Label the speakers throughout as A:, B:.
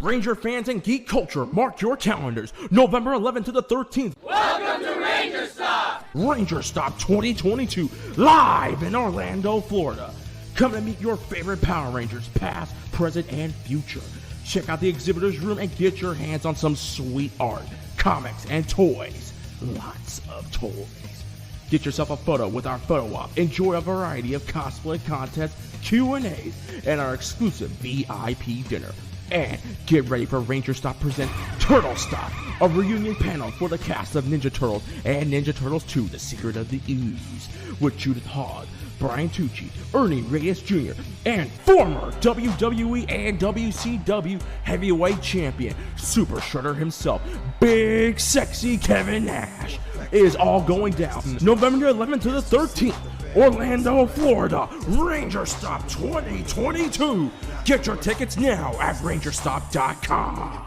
A: Ranger fans and geek culture, mark your calendars. November 11th to the 13th.
B: Welcome to Ranger Stop!
A: Ranger Stop 2022, live in Orlando, Florida. Come and meet your favorite Power Rangers, past, present, and future. Check out the exhibitors room and get your hands on some sweet art, comics, and toys. Lots of toys. Get yourself a photo with our photo op. Enjoy a variety of cosplay contests, Q&As, and our exclusive VIP dinner. And get ready for Ranger Stop presents Turtle Stop, a reunion panel for the cast of Ninja Turtles and Ninja Turtles 2: The Secret of the Ooze, with Judith Hogg, Brian Tucci, Ernie Reyes Jr., and former WWE and WCW heavyweight champion, Super Shredder himself, Big Sexy Kevin Nash. It is all going down November 11th to the 13th. Orlando, Florida, Ranger Stop 2022. Get your tickets now at rangerstop.com.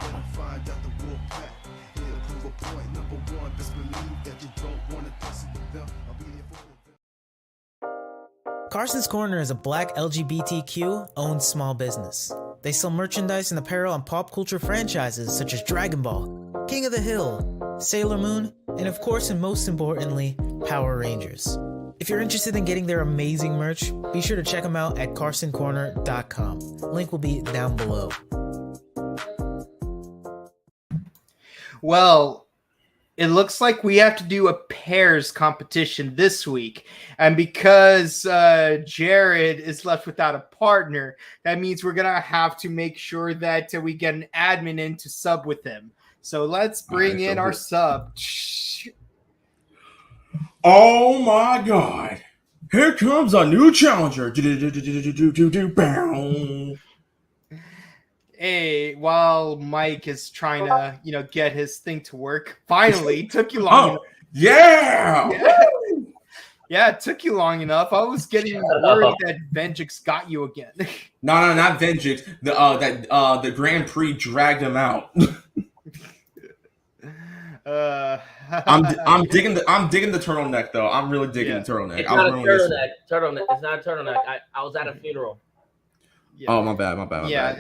C: Carson's Corner is a black LGBTQ-owned small business. They sell merchandise and apparel on pop culture franchises such as Dragon Ball, King of the Hill, Sailor Moon, and of course and most importantly, Power Rangers. If you're interested in getting their amazing merch, be sure to check them out at carsoncorner.com. Link will be down below.
D: Well, it looks like we have to do a pairs competition this week. And because Jared is left without a partner, that means we're going to have to make sure that we get an admin in to sub with him. So let's bring in our sub.
A: Oh my God! Here comes a new challenger.
D: Hey, while Mike is trying to, get his thing to work, finally took you long enough.
A: Yeah!
D: Yeah, it took you long enough. I was getting worried that Vengeance got you again.
A: No, not Vengeance. The Grand Prix dragged him out. I'm digging the turtleneck though. I'm really digging the turtleneck.
B: It's not a turtleneck. It's not a turtleneck. I was at a funeral.
A: Yeah. Oh, my bad.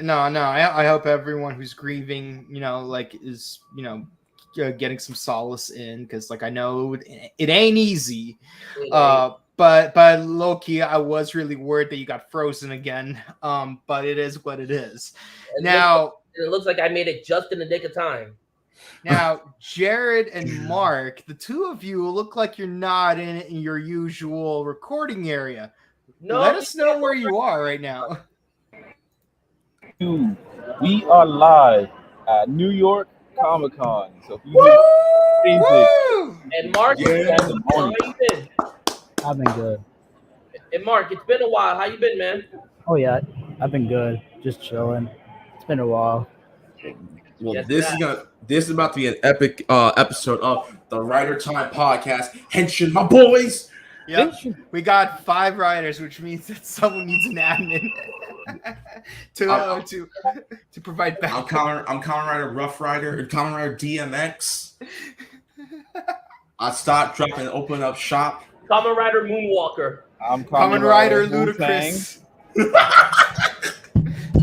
D: No. I hope everyone who's grieving, is getting some solace in, because I know it ain't easy. But low-key, I was really worried that you got frozen again. But it is what it is.
B: It looks like I made it just in the nick of time.
D: Now, Jared and Mark, the two of you look like you're not in your usual recording area. No, let us know where you are right now.
E: Dude, we are live at New York Comic Con. So if you need
B: and Mark, how you been?
F: I've been good.
B: And Mark, it's been a while. How you been, man?
F: Oh yeah, I've been good. Just chilling. It's been a while.
A: Well, this is about to be an epic episode of the Rider Time Podcast. Henshin, my boys.
D: Yep, we got 5 riders, which means that someone needs an admin to provide backup.
A: I'm Kamen Rider Rough Rider, Kamen Rider DMX. I stopped, dropping, and open up shop.
B: Kamen Rider Moonwalker.
E: I'm
D: Kamen Rider Ludacris.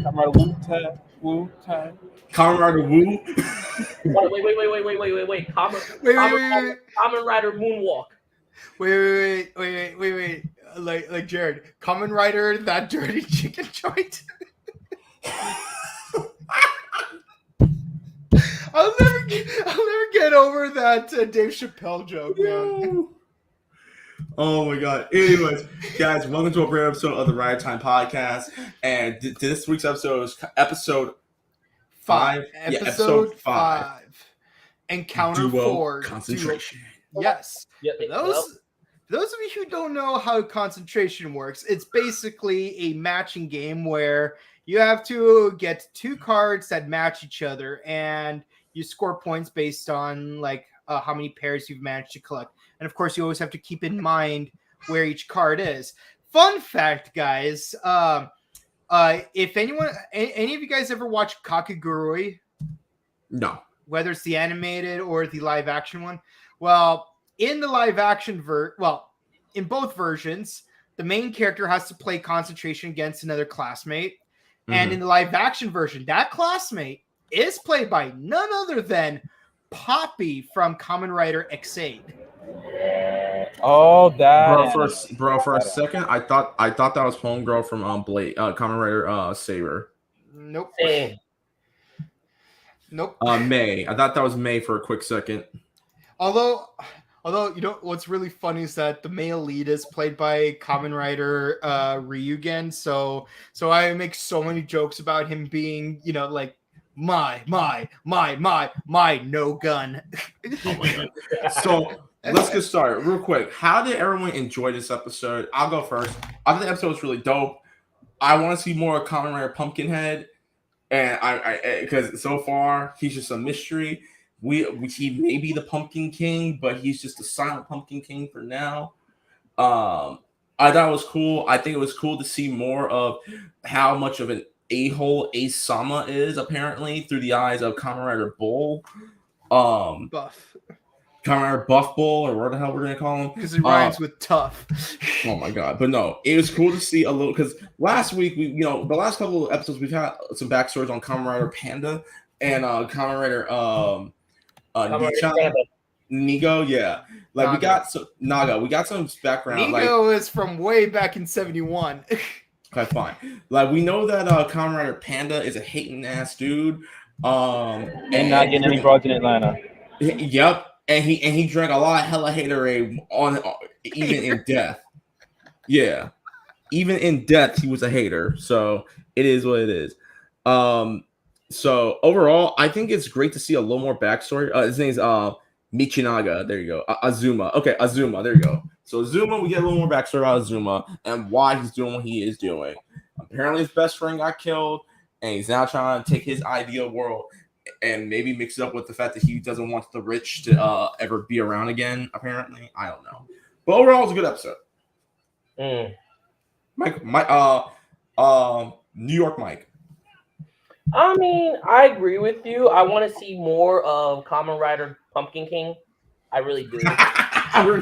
E: Kamen Rider Wu-Tang.
A: Kamen Rider Woo.
B: Wait. Kamen Rider Moonwalk.
D: Wait. Like Jared, Kamen Rider, that dirty chicken joint. I'll never get over that Dave Chappelle joke, man.
A: Oh my God. Anyways, guys, welcome to a brand new episode of the Rider Time Podcast. And this week's episode is episode 5.
D: Episode 5. Encounter
A: Duo
D: 4.
A: Concentration.
D: Yes. Those of you who don't know how concentration works, it's basically a matching game where you have to get 2 cards that match each other, and you score points based on how many pairs you've managed to collect. And of course, you always have to keep in mind where each card is. Fun fact, guys. If any of you guys ever watch Kakegurui?
A: No.
D: Whether it's the animated or the live action one. Well, in the live action in both versions, the main character has to play concentration against another classmate. Mm-hmm. And in the live action version, that classmate is played by none other than Poppy from Kamen Rider X8.
E: Oh, that
A: For a second, I thought that was Homegirl from Blade, Kamen Rider Saber.
D: Nope.
B: Same.
D: Nope.
A: May. I thought that was May for a quick second.
D: Although you know what's really funny is that the male lead is played by Kamen Rider Ryugen. So I make so many jokes about him being, you know, like my no gun.
A: Oh my god. So let's get started real quick. How did everyone enjoy this episode? I'll go first. I think the episode was really dope. I want to see more of Kamen Rider Pumpkinhead, and I because so far he's just a mystery. He may be the Pumpkin King, but he's just a silent Pumpkin King for now. I thought it was cool. I think it was cool to see more of how much of an a-hole Ace-sama is, apparently, through the eyes of Kamen Rider Bull.
D: Buff.
A: Kamen Rider Buff Bull, or what the hell we're going to call him.
D: Because it rhymes with tough.
A: Oh my god. But no, it was cool to see a little, because last week, the last couple of episodes, we've had some backstories on Kamen Rider Panda and Kamen Rider Nigo, yeah. Like Naga. We got some background.
D: Nigo is from way back in 71.
A: Okay, fine. Like we know that Kamen Rider Panda is a hating ass dude.
E: And not getting any broads in Atlanta.
A: Yep. And he drank a lot of hella haterade on even in death. Yeah. Even in death, he was a hater. So it is what it is. So overall, I think it's great to see a little more backstory. His name's Michinaga. There you go. Azuma. Okay, Azuma. There you go. So Azuma, we get a little more backstory about Azuma and why he's doing what he is doing. Apparently, his best friend got killed, and he's now trying to take his ideal world and maybe mix it up with the fact that he doesn't want the rich to ever be around again. Apparently, I don't know. But overall, it was a good episode. New York Mike.
B: I mean, I agree with you. I want to see more of Kamen Rider Pumpkin King. I really do.
A: we're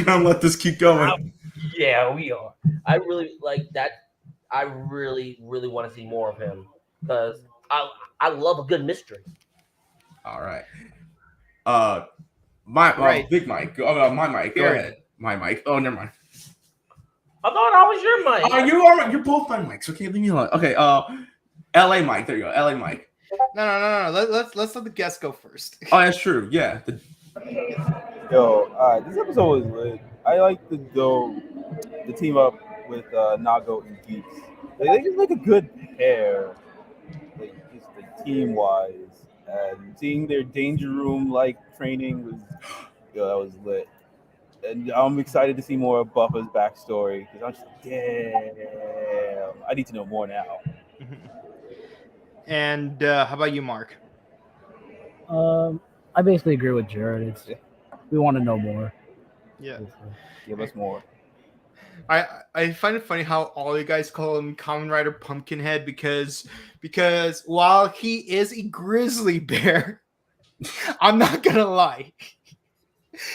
A: gonna let this keep going.
B: Yeah, we are. I really like that. I really, really want to see more of him because I love a good mystery.
A: All right. Big Mike. My mic. Go ahead. My mic. Oh, never mind.
B: I thought I was your mic.
A: You're both my mics. Okay, leave me alone. Okay. LA Mike. There you go. LA Mike.
D: No. Let's let the guest go first.
A: Oh, that's true. Yeah.
E: This episode was lit. I like the team up with Nago and Geats. They just make a good pair, like just the team wise. And seeing their danger room like training was that was lit. And I'm excited to see more of Buffa's backstory because I'm just damn. I need to know more now.
D: And how about you, Mark?
F: I basically agree with Jared. We want to know more.
D: Yeah.
E: Give us more.
D: I find it funny how all you guys call him Kamen Rider Pumpkinhead because while he is a grizzly bear, I'm not gonna lie.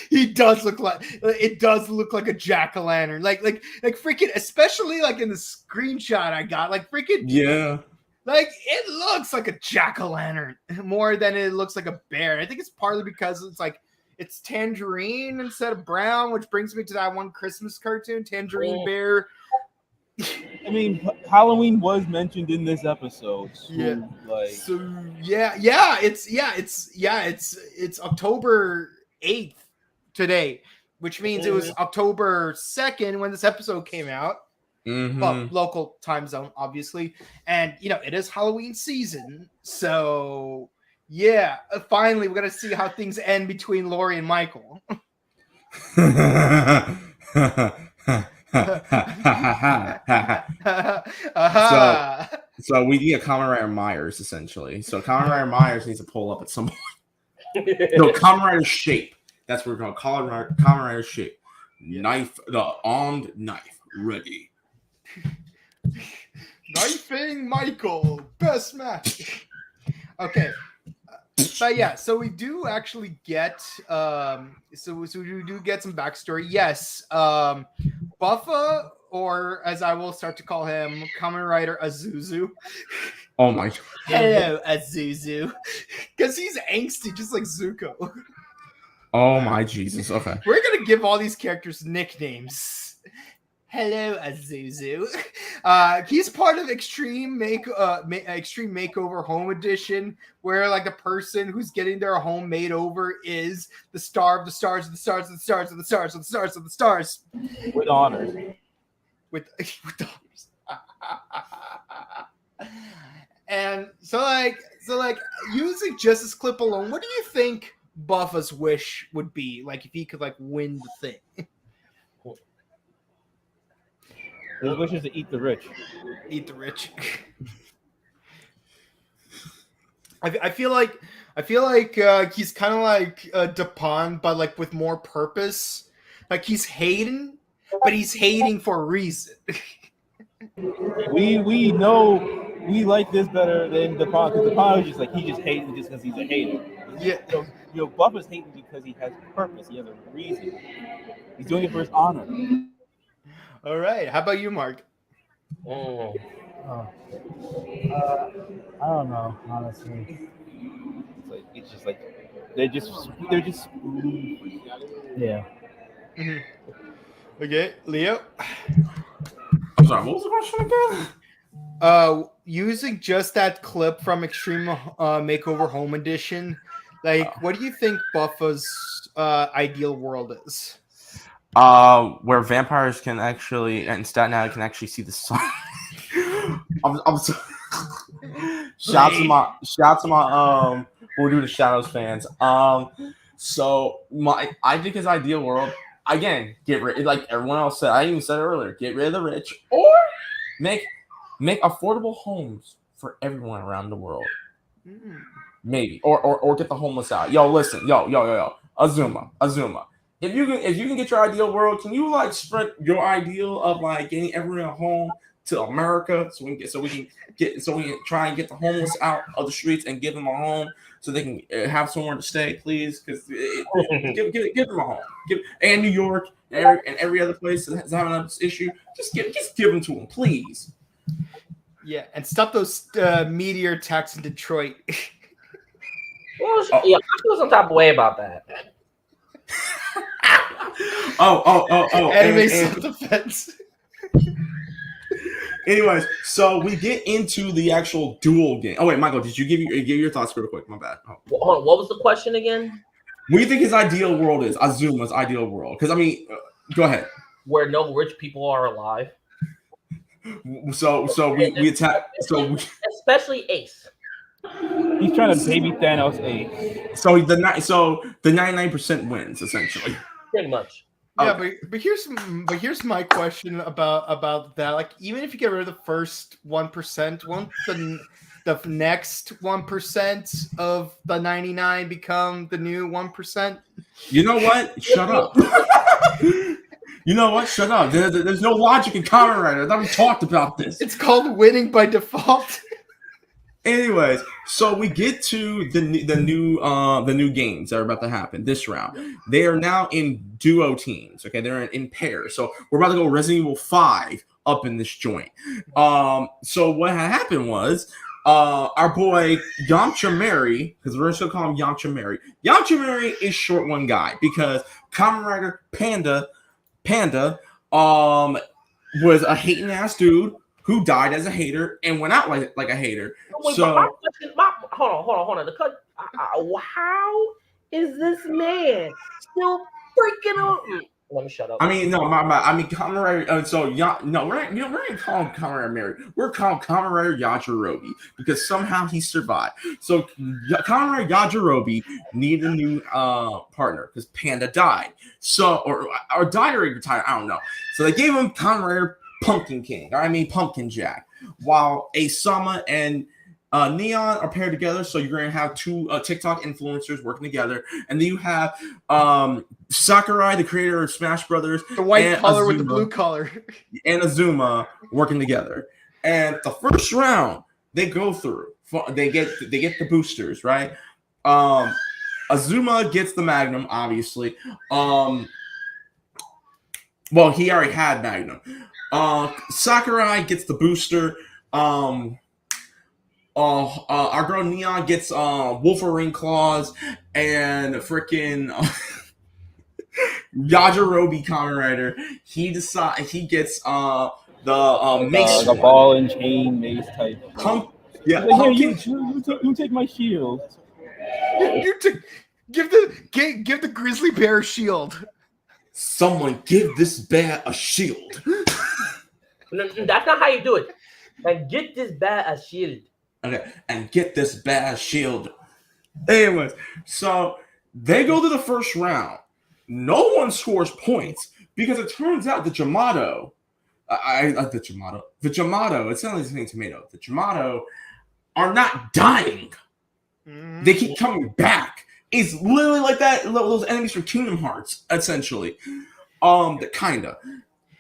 D: He does look like a jack-o'-lantern. Like freaking, especially like in the screenshot I got, like freaking
A: yeah.
D: Like it looks like a jack-o'-lantern more than it looks like a bear. I think it's partly because it's tangerine instead of brown, which brings me to that one Christmas cartoon, Tangerine Bear.
E: I mean, Halloween was mentioned in this episode. So,
D: it's October 8th today, which means it was October 2nd when this episode came out.
A: Mm-hmm.
D: Well, local time zone, obviously. And, it is Halloween season. So, yeah, finally, we're going to see how things end between Lori and Michael.
A: So we need a Kamen Rider Myers, essentially. So Kamen Rider Myers needs to pull up at some point. No, Kamen Rider Shape. That's what we're going to call it. Kamen Rider Shape. Knife, the armed knife, ready.
D: Knifing Michael, best match. Okay, but yeah, so we do actually get so we do get some backstory. Yes, Buffa, or as I will start to call him, Kamen Rider Azuzu.
A: Oh my.
D: Hello, Azuzu. Because he's angsty, just like Zuko.
A: Oh my Jesus. Okay.
D: We're gonna give all these characters nicknames. Hello, Azuzu. He's part of Extreme Makeover Home Edition, where like the person who's getting their home made over is the star of the stars of the stars of the stars of the stars of the stars of the stars.
E: With honors.
D: With honors. And so using just this clip alone, what do you think Buffa's wish would be? Like if he could like win the thing.
E: His wish is to eat the rich.
D: Eat the rich. I feel like he's kind of like Dupont, but like with more purpose. Like he's hating, but he's hating for a reason.
E: We know we like this better than Dupont, because Dupont is just like he just hates just because he's a hater.
D: Yeah.
E: Buffa's hating because he has purpose. He has a reason. He's doing it for his honor.
D: All right. How about you, Mark?
F: I don't know, honestly.
E: It's just like they're just
F: Yeah.
D: Mm-hmm. Okay, Leo.
A: I'm sorry. What was the question again?
D: Using just that clip from Extreme Makeover Home Edition, like, what do you think Buffa's ideal world is?
A: Where vampires can actually, and Staten Island can actually see the sun. I'm sorry. Shout to my we'll do the Shadows fans. So I think his ideal world, again, get rid, like everyone else said, I even said it earlier, get rid of the rich or make affordable homes for everyone around the world. Maybe. Or get the homeless out. Yo, listen, yo. Azuma. If you can get your ideal world, can you like spread your ideal of like getting everyone home to America so we can try and get the homeless out of the streets and give them a home so they can have somewhere to stay, please? Because give them a home. And New York and every other place that's having this issue, just give them to them, please.
D: Yeah, and stop those meteor attacks in Detroit.
B: Well, yeah, I feel some type of way about that.
D: Anime self-defense.
A: Anyways, so we get into the actual duel game. Oh wait, Michael, did you give your thoughts real quick? My bad. Oh.
B: Hold on, what was the question again?
A: What do you think his ideal world is? Azuma's ideal world? Because I mean, go ahead.
B: Where no rich people are alive.
A: So we attack.
B: Especially Ace.
E: He's trying to baby Thanos Ace.
A: So the 99% wins essentially.
B: Pretty much.
D: Yeah, but here's my question about that. Like, even if you get rid of the first 1%, won't the next 1% of the 99 become the new 1%?
A: You know what? Shut up. You know what? Shut up. There's no logic in Kamen Rider. I thought we talked about this.
D: It's called winning by default.
A: Anyways, so we get to the new games that are about to happen this round. They are now in duo teams. Okay, they're in pairs. So we're about to go Resident Evil 5 up in this joint. So what had happened was our boy Yamcha Mary, because we're just gonna call him Yamcha Mary. Yamcha Mary is short one guy because Kamen Rider Panda was a hating ass dude who died as a hater and went out like a hater.
B: Wait,
A: so
B: hold on. How is this man still freaking on? Let me shut up.
A: I mean, no, I mean, Kamen Rider. We're not calling Kamen Rider Mary. We're calling Kamen Rider Yajirobe because somehow he survived. So Kamen Rider Yajirobe needed a new partner because Panda died. So or died or retired. I don't know. So they gave him Kamen Rider Pumpkin Jack, while Asama and Neon are paired together. So you're going to have two TikTok influencers working together, and then you have Sakurai, the creator of Smash Brothers,
D: the white collar with the blue collar,
A: and Azuma working together. And the first round they go through, they get the boosters, right? Azuma gets the Magnum, obviously. Well, he already had Magnum. Sakurai gets the booster. our girl Neon gets Wolverine claws, and freaking Yajirobe Kamen Rider, he gets the mace
E: Like a
A: sword.
E: ball and chain mace type.
A: Yeah,
E: He's like,
A: pumpkin.
E: you take my shield.
D: Give the grizzly bear a shield.
A: Someone give this bear a shield.
B: No, that's not how you do it. And get this bear a shield.
A: Okay, and get this bear a shield. Anyways, so they go to the first round. No one scores points because it turns out the Jamato, the Jamato, it's not like saying tomato. The Jamato are not dying.
D: Mm-hmm.
A: They keep coming back. It's literally like that. Those enemies from Kingdom Hearts, essentially. The kinda.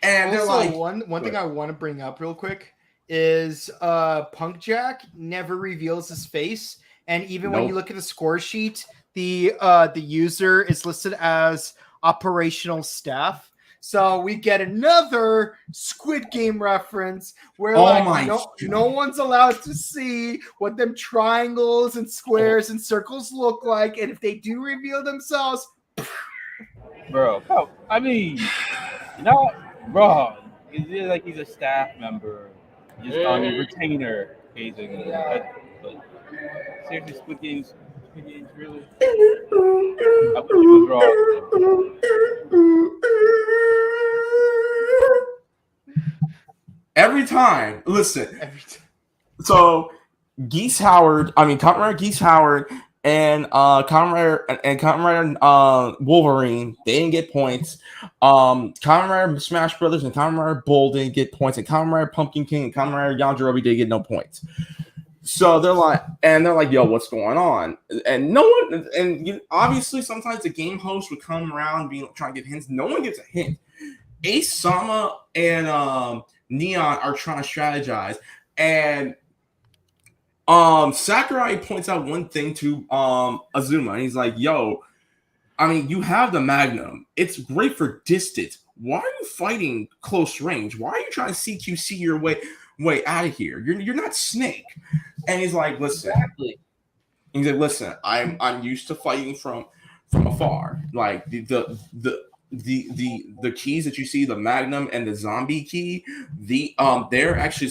A: And
D: also,
A: they're like,
D: one thing I want to bring up real quick is Punk Jack never reveals his face, and even when you look at the score sheet, the user is listed as operational staff. So we get another Squid Game reference where no one's allowed to see what them triangles and squares and circles look like, and if they do reveal themselves,
E: bro, I mean, bro, it's like he's a staff member, just on a retainer, basically. But seriously, Squid Game's really. I wish he was wrong.
A: Every time. So Kamen Rider Geats Howard and Kamen Rider Wolverine, they didn't get points. Kamen Rider Smash Brothers and Kamen Rider Bull didn't get points, and Kamen Rider Pumpkin King and Kamen Rider Yajirobe didn't get no points. So they're like, yo, what's going on? And no one, obviously sometimes the game host would come around trying to give hints. No one gives a hint. Ace Sama and Neon are trying to strategize, and Sakurai points out one thing to Azuma, and he's like, yo, I mean, you have the Magnum. It's great for distance. Why are you fighting close range? Why are you trying to CQC your way out of here? You're not Snake. And he's like, listen.
B: Exactly.
A: He's like, listen, I'm used to fighting from afar. Like the keys that you see, the Magnum and the Zombie key, they're actually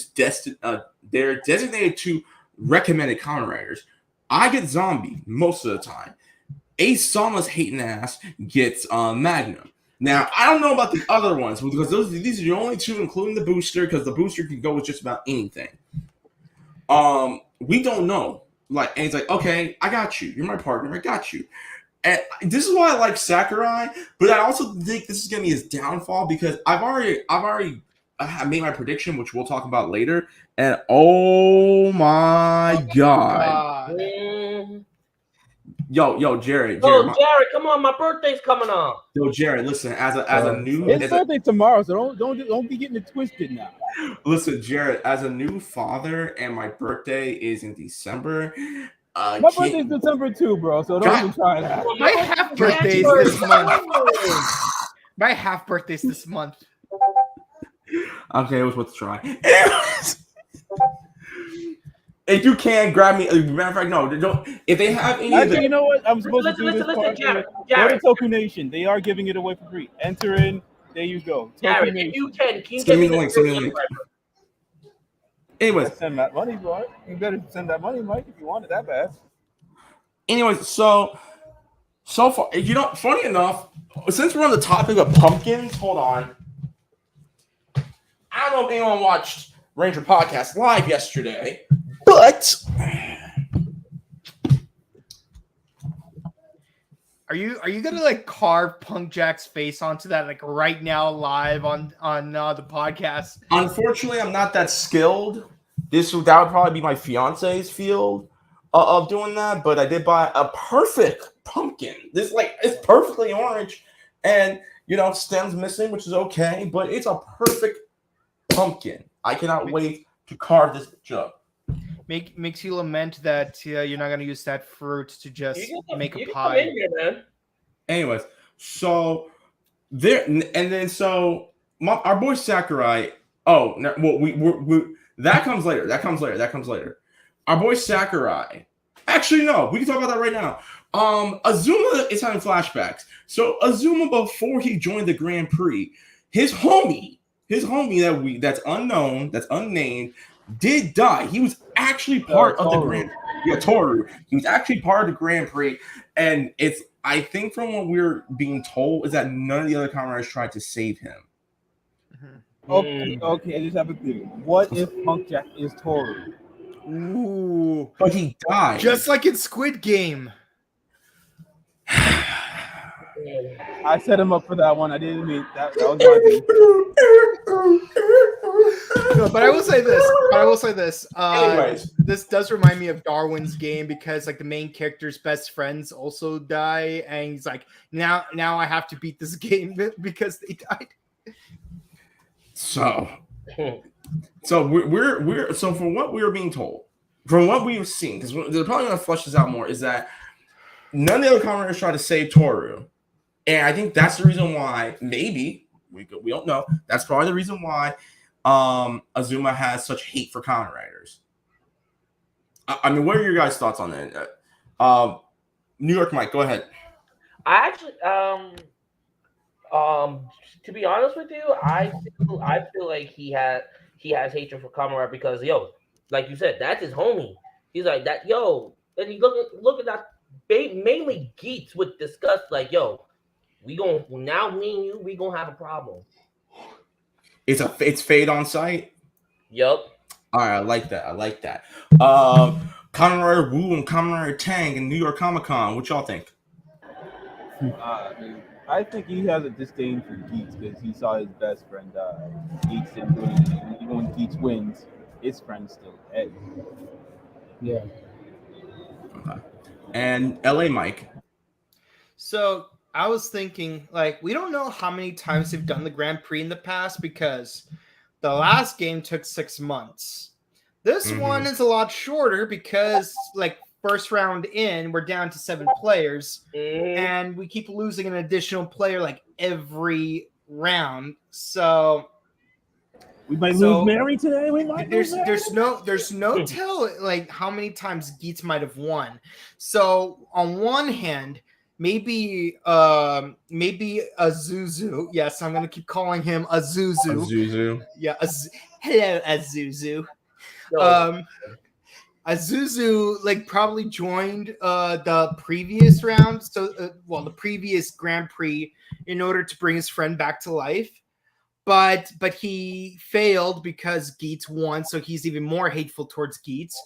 A: they're designated to recommended Kamen Riders. I get Zombie most of the time. Ace Sama's hating ass gets Magnum. Now, I don't know about the other ones because these are the only two, including the booster, because the booster can go with just about anything. We don't know. And he's like, okay, I got you. You're my partner. I got you. And this is why I like Sakurai, but I also think this is going to be his downfall because I've already made my prediction, which we'll talk about later. And oh my god. Yo, Jared.
B: Jared, come on, my birthday's coming up.
A: Yo, Jared, listen, as a new,
E: his birthday tomorrow, so don't be getting it twisted now.
A: Listen, Jared, as a new father, and my birthday is in December.
E: My birthday's December too, bro. So don't even try that.
D: My half birthday's this month. My half birthday's this month.
A: Okay, I was about to try. If you can grab me, matter of fact, no, don't. If they have any,
E: actually, you know what? I'm supposed to do this.
B: Jared.
E: Go to Toku Nation. They are giving it away for free. Enter in. There you go.
B: Jared, if you can
A: send me the link. Send me the link. Anyways,
E: send that money, bro. You better send that money, Mike, if you want it that bad.
A: Anyways, so far, funny enough, since we're on the topic of pumpkins, hold on. I don't know if anyone watched Ranger Podcast live yesterday, but
D: are you gonna carve Punk Jack's face onto that right now live on the podcast?
A: Unfortunately, I'm not that skilled. That would probably be my fiance's field of doing that. But I did buy a perfect pumpkin. This it's perfectly orange, and stem's missing, which is okay. But it's a perfect pumpkin. I cannot wait to carve this up.
D: Makes you lament that you're not going to use that fruit to just make a pie.
B: Come in here, man.
A: Anyways, so there, and then our boy Sakurai. Oh, no, well, we that comes later. our boy Sakurai. Actually, no, we can talk about that right now. Azuma is having flashbacks. So Azuma, before he joined the Grand Prix, his homie that's unknown, that's unnamed, did die. He was actually part of the Grand Prix. Yeah, Toru. He was actually part of the Grand Prix, and it's, I think from what we're being told, is that none of the other Kamen Riders tried to save him.
E: Okay, I just have a theory. What if Punk Jack is Toru?
D: Ooh,
A: but he died,
D: just like in Squid Game.
E: I set him up for that one. I didn't mean that. That was my thing.
D: No, but I will say this.
A: Anyways.
D: This does remind me of Darwin's Game, because like the main character's best friends also die, and he's like, now I have to beat this game because they died.
A: So we're so from what we were being told, from what we've seen, because they're probably going to flesh this out more, is that none of the other Kamen Riders try to save Toru, and I think that's the reason why. Maybe we don't know. That's probably the reason why Azuma has such hate for Kamen Riders. I mean, what are your guys' thoughts on that? New York Mike, go ahead.
B: I actually, to be honest with you, I feel like he has hatred for Kamen Rider because, like you said, that's his homie. He's like that, and you look at that. Mainly Geats would discuss like, we gonna, now me and you, we gonna have a problem.
A: It's Fade on site.
B: Yup.
A: All right, I like that. Kamen Rider Wu and Kamen Rider Tang in New York Comic Con. What y'all think?
E: I think he has a disdain for Geats because he saw his best friend die. Geats didn't do anything. Even when Geats wins, his friend's still dead.
F: Yeah.
A: Okay. And LA Mike.
D: So I was thinking, like, we don't know how many times they've done the Grand Prix in the past, because the last game took 6 months. This one is a lot shorter because, like, first round in, we're down to 7 players, and we keep losing an additional player like every round. So
E: we might lose Mary today. We might
D: there's no tell like how many times Geats might have won. So on one hand, maybe Azuzu. Yes, I'm gonna keep calling him Azuzu. Yeah, hello Azuzu. Azuzu like probably joined the previous round, so the previous Grand Prix, in order to bring his friend back to life, but he failed because Geats won, so he's even more hateful towards Geats,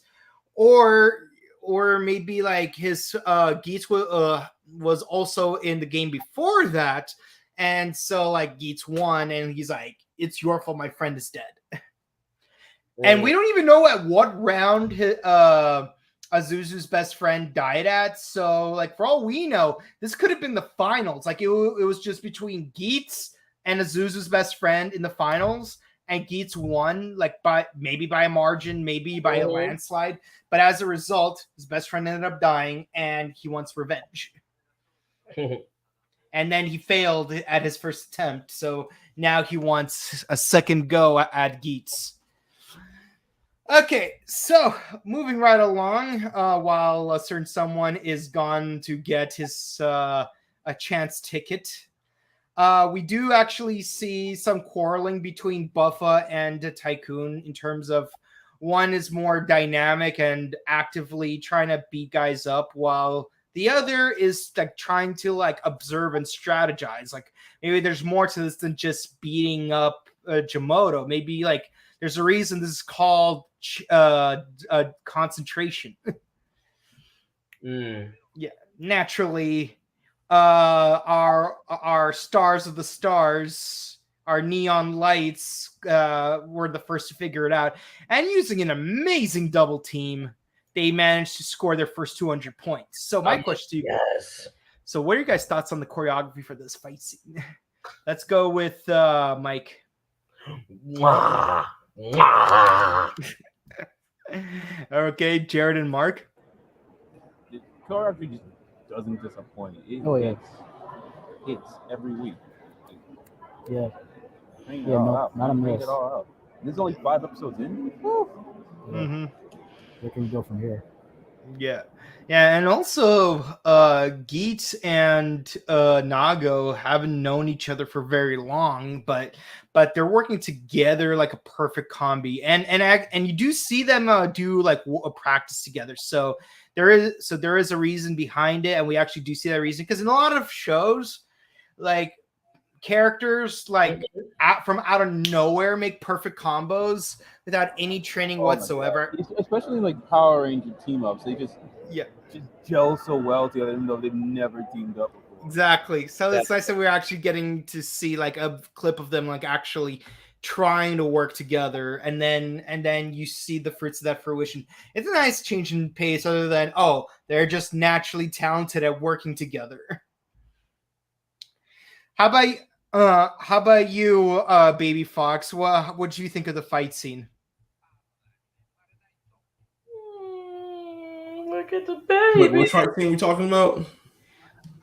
D: or maybe like his Geats was also in the game before that, and so like Geats won, and he's like, it's your fault, my friend is dead. And we don't even know at what round Azuzu's best friend died at. So, like, for all we know, this could have been the finals. Like, it was just between Geats and Azuzu's best friend in the finals. And Geats won, like, maybe by a margin, maybe by a landslide. But as a result, his best friend ended up dying, and he wants revenge. And then he failed at his first attempt. So now he wants a second go at Geats. Okay, so moving right along, while a certain someone is gone to get his a chance ticket, we do actually see some quarreling between Buffa and Tycoon in terms of one is more dynamic and actively trying to beat guys up, while the other is like trying to like observe and strategize. Like maybe there's more to this than just beating up Jamoto. Maybe like there's a reason this is called concentration. Yeah, naturally, our stars of the stars, our neon lights, were the first to figure it out, and using an amazing double team, they managed to score their first 200 points. So my question to you guys, so what are your guys' thoughts on the choreography for this fight scene? Let's go with Mike. Okay, Jared and Mark.
E: The choreography just doesn't disappoint. It's every week.
F: Yeah.
E: Not a miss. There's only 5 episodes in.
F: Mm-hmm. where can we go from here?
D: Yeah. Yeah, and also Geats and Nago haven't known each other for very long, but they're working together like a perfect combi, and you do see them do like a practice together. So there is a reason behind it, and we actually do see that reason because in a lot of shows, like characters like from out of nowhere make perfect combos without any training whatsoever.
E: Especially like Power Ranger team ups, they just gel so well together, even though they've never teamed up before.
D: Exactly. So it's nice that we're actually getting to see like a clip of them like actually trying to work together, and then you see the fruits of that fruition. It's a nice change in pace, other than they're just naturally talented at working together. How about you, Baby Fox? What do you think of the fight scene?
B: Look at the baby.
A: Wait, what fight scene we talking about?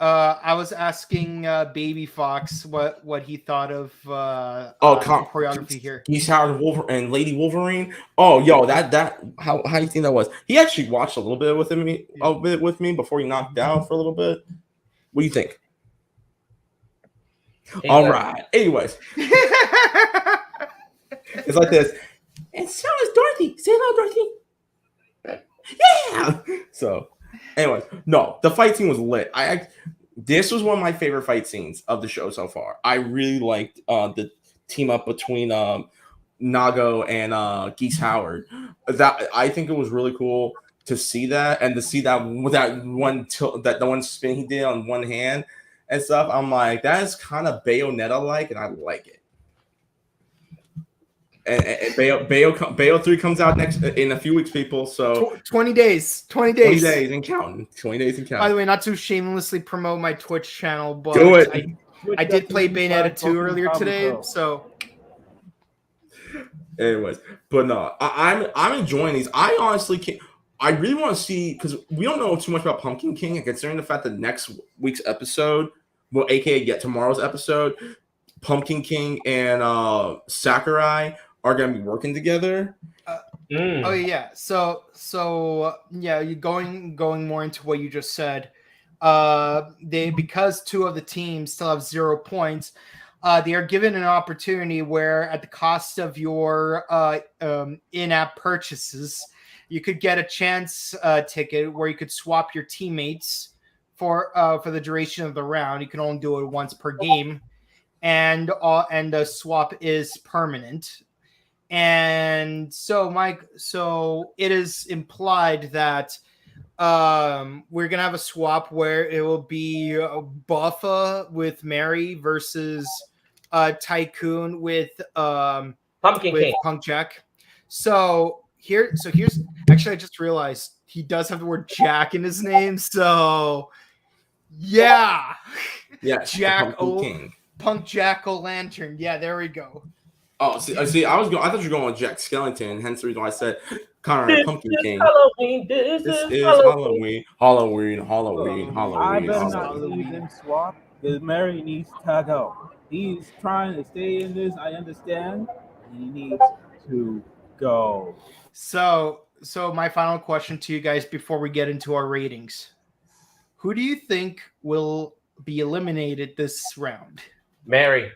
D: I was asking Baby Fox what he thought of choreography here.
A: Geats Howard and Lady Wolverine. Oh, yo, that how you think that was? He actually watched a little bit with me before he knocked out for a little bit. What do you think? All right. Anyways, it's like this. And so is Dorothy. Say hello, Dorothy. Yeah. So, anyways, no, the fight scene was lit. This was one of my favorite fight scenes of the show so far. I really liked the team up between Nago and Geats Howard. That I think it was really cool to see that, and to see that with that one spin he did on one hand and stuff. I'm like, that is kind of Bayonetta-like, and I like it. And Bayo 3 comes out in a few weeks, people. So
D: 20 days. 20
A: days. 20 days and counting. 20 days and counting.
D: By the way, not to shamelessly promote my Twitch channel, but
A: do it.
D: I did play Bayonetta 2 earlier today, so.
A: Anyways, but no, I'm enjoying these. I honestly can't. I really want to see, because we don't know too much about Pumpkin King, and considering the fact that next week's episode, well, aka yet tomorrow's episode, Pumpkin King and Sakurai are going to be working together.
D: Oh yeah, so yeah, you going more into what you just said. Because two of the teams still have 0 points, they are given an opportunity where, at the cost of your in-app purchases, you could get a chance ticket where you could swap your teammates for the duration of the round. You can only do it once per game, and the swap is permanent. And so, Mike, it is implied that we're gonna have a swap where it will be Buffa with Mary versus Tycoon with
B: Pumpkin King.
D: Punk Jack. So here's actually, I just realized he does have the word Jack in his name. So yeah, Jack King. Punk Jack O'Lantern. Yeah, there we go.
A: Oh, see, I thought you were going with Jack Skellington. Hence the reason why I said Kamen Pumpkin King.
B: Halloween. This is Halloween.
A: Halloween.
E: I better not leave him swap, because Mary needs to go. He's trying to stay in this. I understand. He needs to go.
D: So my final question to you guys before we get into our ratings: who do you think will be eliminated this round?
B: Mary.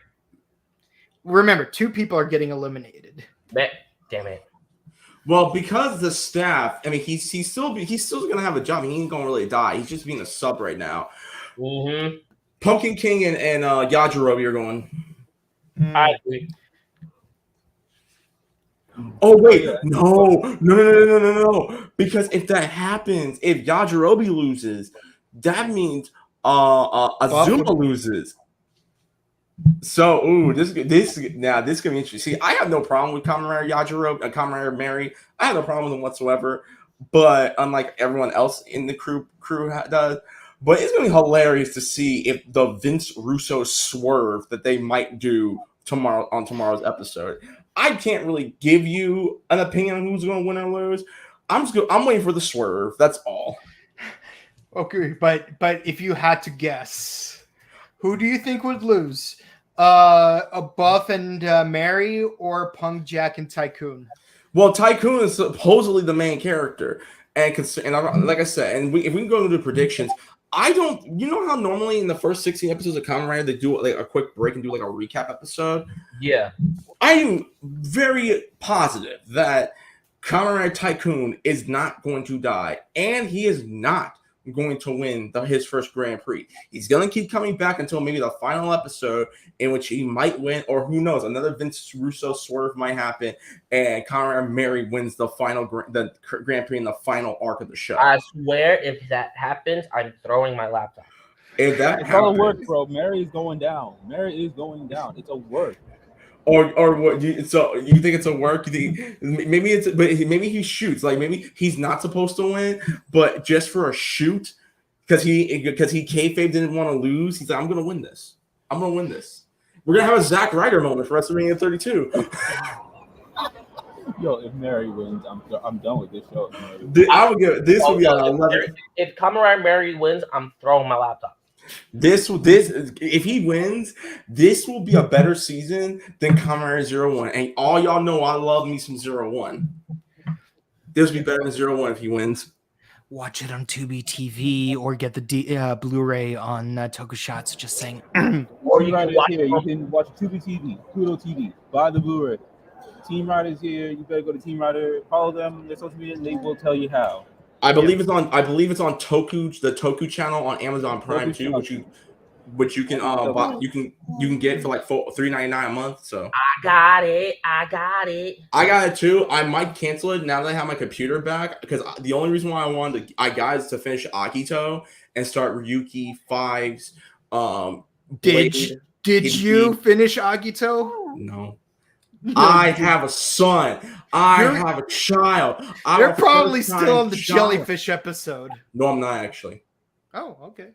D: Remember, 2 people are getting eliminated.
B: Damn it.
A: Well, because the staff, I mean, he's still gonna have a job. He ain't gonna really die. He's just being a sub right now.
B: Mm-hmm.
A: Pumpkin King and Yajirobe are going.
B: I agree.
A: Oh wait, no. Because if that happens, if Yajirobe loses, that means Azuma loses. So, this gonna be interesting. See, I have no problem with Kamen Rider Yajirobe and Kamen Rider Mary. I have no problem with them whatsoever. But unlike everyone else in the crew does, but it's gonna be hilarious to see if the Vince Russo swerve that they might do on tomorrow's episode. I can't really give you an opinion on who's gonna win or lose. I'm waiting for the swerve. That's all.
D: Okay, but if you had to guess, who do you think would lose? A Buff and Mary, or Punk Jack and Tycoon?
A: Well, Tycoon is supposedly the main character, like I said, if we can go into predictions, I don't. You know how normally in the first 16 episodes of Kamen Rider they do like a quick break and do like a recap episode.
B: Yeah,
A: I am very positive that Kamen Rider Tycoon is not going to die, and he is not going to win his first Grand Prix. He's going to keep coming back until maybe the final episode in which he might win, or who knows, another Vince Russo swerve might happen, and Kamen Rider Mary wins the Grand Prix in the final arc of the show.
B: I swear, if that happens, I'm throwing my laptop.
A: If that
E: it's all a work, bro. Mary is going down. Mary is going down. It's a work.
A: Or what? So you think it's a work? You think maybe he shoots, like maybe he's not supposed to win, but just for a shoot, because he kayfabe didn't want to lose. He's like, I'm gonna win this. I'm gonna win this. We're gonna have a Zack Ryder moment for WrestleMania 32.
E: Yo, if Mary wins, I'm done with this show.
A: I would give this would be an 11.
B: If Kamen Rider Mary wins, I'm throwing my laptop.
A: This if he wins, this will be a better season than Kamen Rider Zero One. And all y'all know I love me some Zero One. This will be better than Zero One if he wins.
D: Watch it on Tubi TV or get the Blu-ray on Tokusatsu. Just saying.
B: Or you
E: can watch Tubi TV, Pluto TV, buy the Blu-ray. Team Rider's here. You better go to Team Rider, follow them, their social media, and they will tell you how.
A: I believe it's on Toku, the Toku channel on Amazon Prime too, which you can buy, you can get for like $3.99 a month. So
B: I got it.
A: I got it too. I might cancel it now that I have my computer back, because the only reason why I got is to finish Akito and start Ryuki 5's.
D: Did you finish Akito?
A: No. I have a son. I have a child.
D: You're probably still on the jellyfish episode.
A: No, I'm not actually.
D: Oh, okay.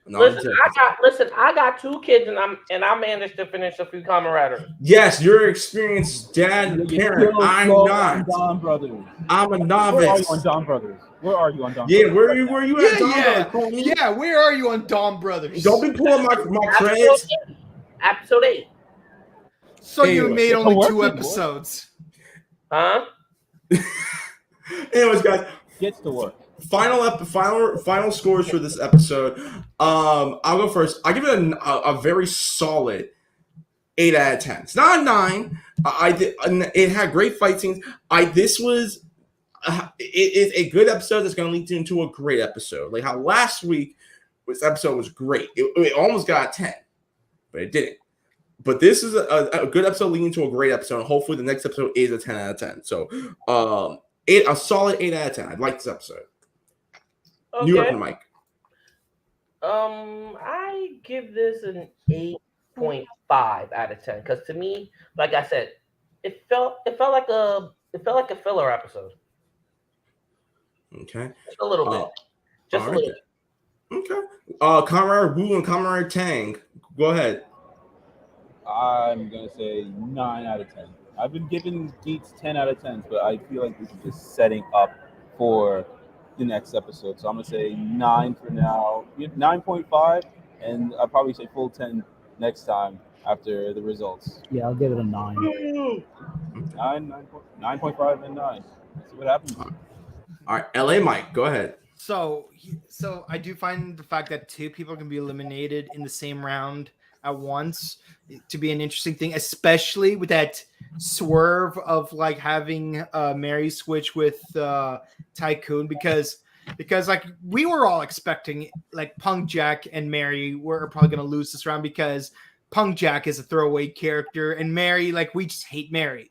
A: No,
B: I got 2 kids, and I managed to finish a few Kamen Riders.
A: Yes, you're experienced dad and parent. I'm not.
E: Don Brothers.
A: I'm a novice.
E: Where are you on Don Brothers? Where are you on Don
A: Yeah,
E: Brothers?
A: where you at, Don Brothers?
D: Yeah, where are you on Don Brothers?
A: Don't be pulling my credits.
B: Episode 8.
D: So you made only 2 episodes.
B: Huh?
A: Anyways, guys,
E: gets to work.
A: Final scores for this episode. I'll go first. I give it a very solid 8 out of 10. It's not a 9. It had great fight scenes. This was it is a good episode that's going to lead into a great episode. Like how last week this episode was great. It almost got a 10, but it didn't. But this is a good episode leading to a great episode. And hopefully the next episode is a 10 out of 10. So a solid 8 out of 10. I like this episode.
B: Okay.
A: New York and Mike.
B: I give this an 8.5 out of 10 because to me, like I said, it felt like a filler episode.
A: Okay.
B: Just a little bit. Just a little bit.
A: Okay. Kamen Rider Wu and Kamen Rider Tang. Go ahead.
E: I'm gonna say 9 out of 10. I've been giving Geats 10 out of 10, but I feel like this is just setting up for the next episode. So I'm gonna say 9 for now, 9.5, and I'll probably say full 10 next time after the results.
F: Yeah, I'll give it a 9.
E: 9.5 and 9. See what happens.
A: All right, LA Mike, go ahead.
D: So I do find the fact that 2 people can be eliminated in the same round at once to be an interesting thing, especially with that swerve of like having Mary switch with Tycoon because like we were all expecting like Punk Jack and Mary were probably going to lose this round because Punk Jack is a throwaway character and Mary, like we just hate Mary.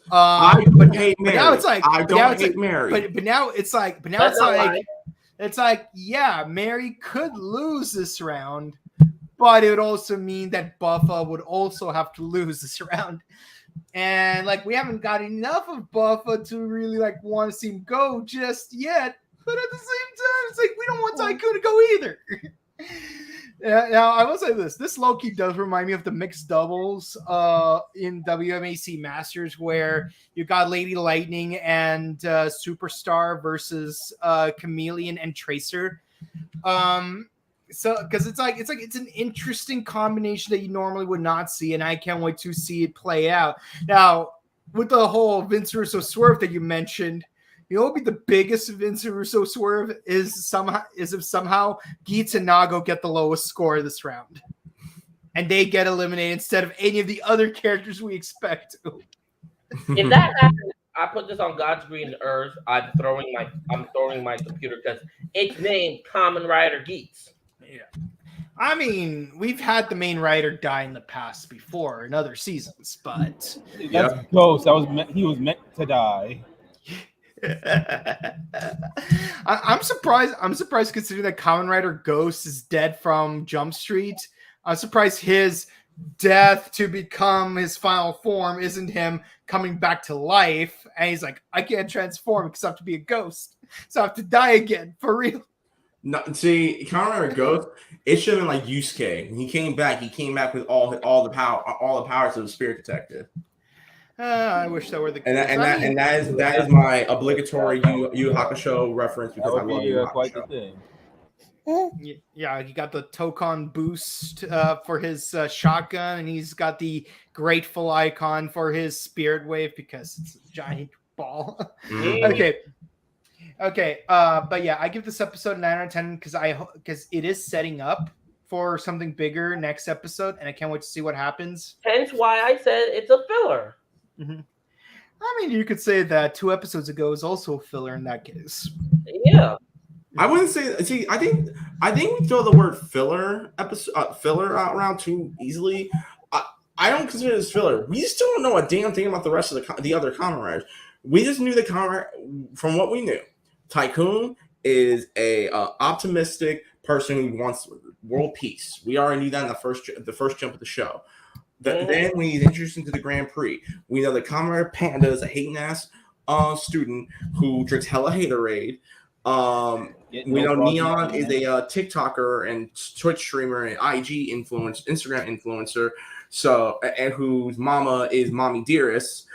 A: I hate Mary. Now it's like I don't hate Mary.
D: But now it's like it's like yeah, Mary could lose this round. But it would also mean that Buffa would also have to lose this round. And like we haven't got enough of Buffa to really like want to see him go just yet. But at the same time, it's like we don't want Tycoon to go either. Now I will say this low-key does remind me of the mixed doubles in WMAC Masters where you got Lady Lightning and Superstar versus Chameleon and Tracer. So, because it's an interesting combination that you normally would not see, and I can't wait to see it play out. Now, with the whole Vince Russo swerve that you mentioned, you know what would be the biggest Vince Russo swerve is if somehow Geats and Nago get the lowest score this round. And they get eliminated instead of any of the other characters we expect to.
B: If that happens, I put this on God's green earth. I'm throwing my computer because it's named Kamen Rider Geats.
D: Yeah. I mean, we've had the main writer die in the past before in other seasons, but
E: that's Ghost. He was meant to die.
D: I'm surprised. I'm surprised considering that Kamen Rider Ghost is dead from Jump Street. I'm surprised his death to become his final form isn't him coming back to life. And he's like, I can't transform because I have to be a ghost, so I have to die again for real.
A: No, see, Kamen Rider Ghost, it should have been like Yusuke. When he came back with all the powers of the spirit detective.
D: I wish that were the case.
A: And that is my obligatory Yu Hakusho reference because I love Yu Hakusho.
E: Quite the thing.
D: Yeah, he got the Tokon boost for his shotgun, and he's got the grateful icon for his spirit wave because it's a giant ball. Okay. But yeah, I give this episode a 9 out of 10 because it is setting up for something bigger next episode, and I can't wait to see what happens.
B: Hence why I said it's a filler.
D: Mm-hmm. I mean, you could say that 2 episodes ago is also a filler in that case.
B: Yeah.
A: I wouldn't say. See, I think we throw the word filler out around too easily. I don't consider this filler. We still don't know a damn thing about the rest of the other Kamen Riders. We just knew the Kamen Rider from what we knew. Tycoon is a optimistic person who wants world peace. We already knew that in the first jump of the show. Then we introduced into the Grand Prix. We know that Kamen Rider Panda is a hating ass student who drinks hella haterade. We know Neon is a TikToker and Twitch streamer and Instagram influencer. So, and whose mama is Mommy Dearest.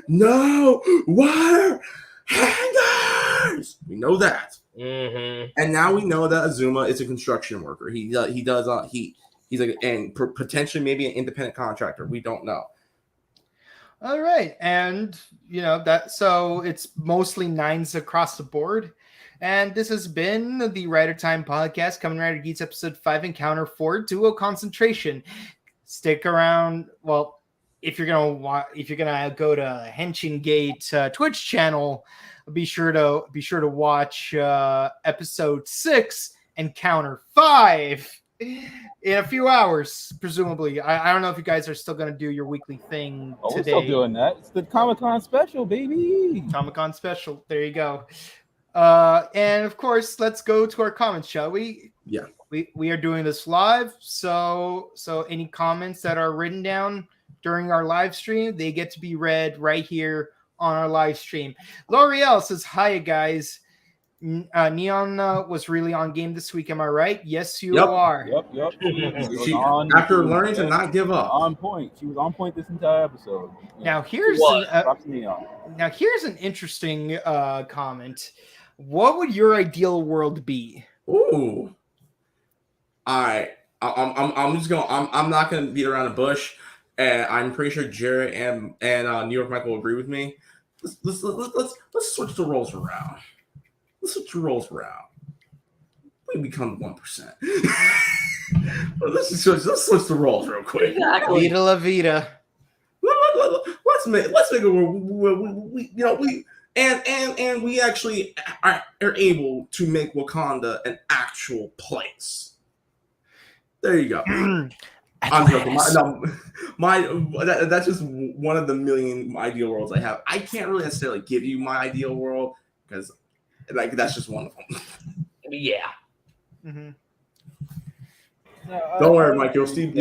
A: No water hangers. We know that.
B: Mm-hmm.
A: And now we know that Azuma is a construction worker. He's like, and potentially maybe an independent contractor. We don't know.
D: All right, and you know that, so it's mostly 9s across the board. And this has been the Rider Time podcast, Kamen Rider Geats episode 5, Encounter 4, Duo Concentration. Stick around. Well, if you're gonna go to Henshin Gate Twitch channel, be sure to watch episode 6, Encounter 5. In a few hours, presumably. I don't know if you guys are still going to do your weekly thing today.
E: We're still doing that. It's the Comic-Con special, baby.
D: Comic-Con special. There you go. And of course, let's go to our comments, shall we?
A: Yeah.
D: We are doing this live, so any comments that are written down during our live stream, they get to be read right here on our live stream. L'Oreal says, hi, guys. Neon was really on game this week, am I right? Yes, you are.
E: Yep.
A: After learning to not give up.
E: On point. She was on point this entire episode.
D: Now here's an interesting comment. What would your ideal world be?
A: Ooh. All right. I'm not gonna beat around the bush, and I'm pretty sure Jared and New York Mike will agree with me. Let's switch the roles around. We become 1%. let's switch the roles real quick.
B: Exactly.
D: Vita la vida.
A: Let's make it where we actually are able to make Wakanda an actual place. There you go. I'm joking. That's just one of the million ideal worlds I have. I can't really necessarily give you my ideal world because, like, that's just one of them.
B: Yeah.
D: Mm-hmm.
A: Don't worry, Mike. You'll still be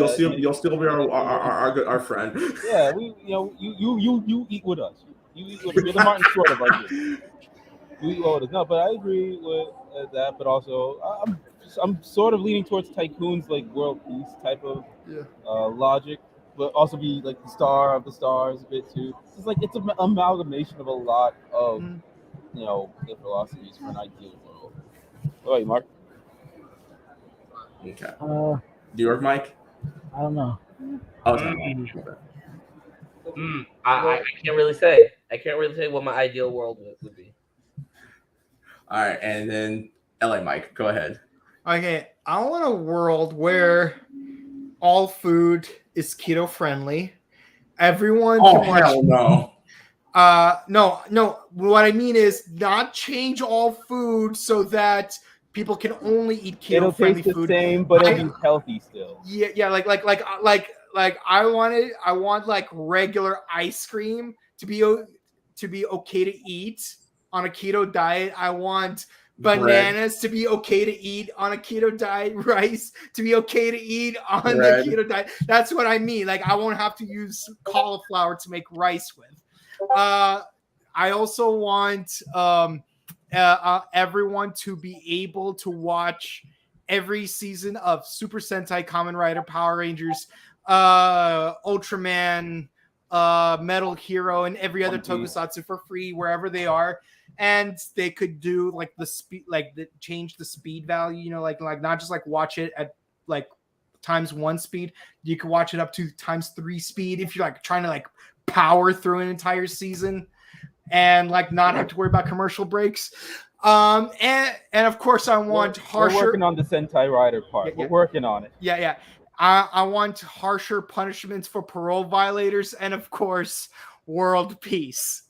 A: our friend.
E: Yeah, you eat with us. You eat with us. You're the Martin Short of our group. You eat with us. No, but I agree with that. But also, I'm sort of leaning towards Tycoon's like world peace type of logic, but also be like the star of the stars a bit too. It's like it's an amalgamation of a lot of the philosophies for an ideal world. What about you, Mark?
A: Okay. New York, Mike?
F: I don't know.
A: Okay.
B: I can't really say. I can't really say what my ideal world would be.
A: All right, and then LA Mike, go ahead.
D: Okay, I want a world where all food is keto friendly. Everyone can watch.
A: Hell no.
D: No. What I mean is not change all food so that people can only eat
E: It'll
D: keto friendly
E: taste the
D: food.
E: same, but it'll be healthy still.
D: Yeah, like I want like regular ice cream to be okay to eat on a keto diet. I want bananas to be okay to eat on a keto diet, rice to be okay to eat on the keto diet. That's what I mean. Like I won't have to use cauliflower to make rice with. I also want everyone to be able to watch every season of Super Sentai, Kamen Rider, Power Rangers, Ultraman, Metal Hero, and every other tokusatsu for free wherever they are. And they could do like the speed, change the speed value, you know, like not just like watch it at like ×1 speed. You can watch it up to ×3 speed if you're like trying to like power through an entire season and like not have to worry about commercial breaks. And of course I want harsher.
E: We're working on the Sentai Rider part. We're working on it.
D: Yeah. I want harsher punishments for parole violators and of course world peace.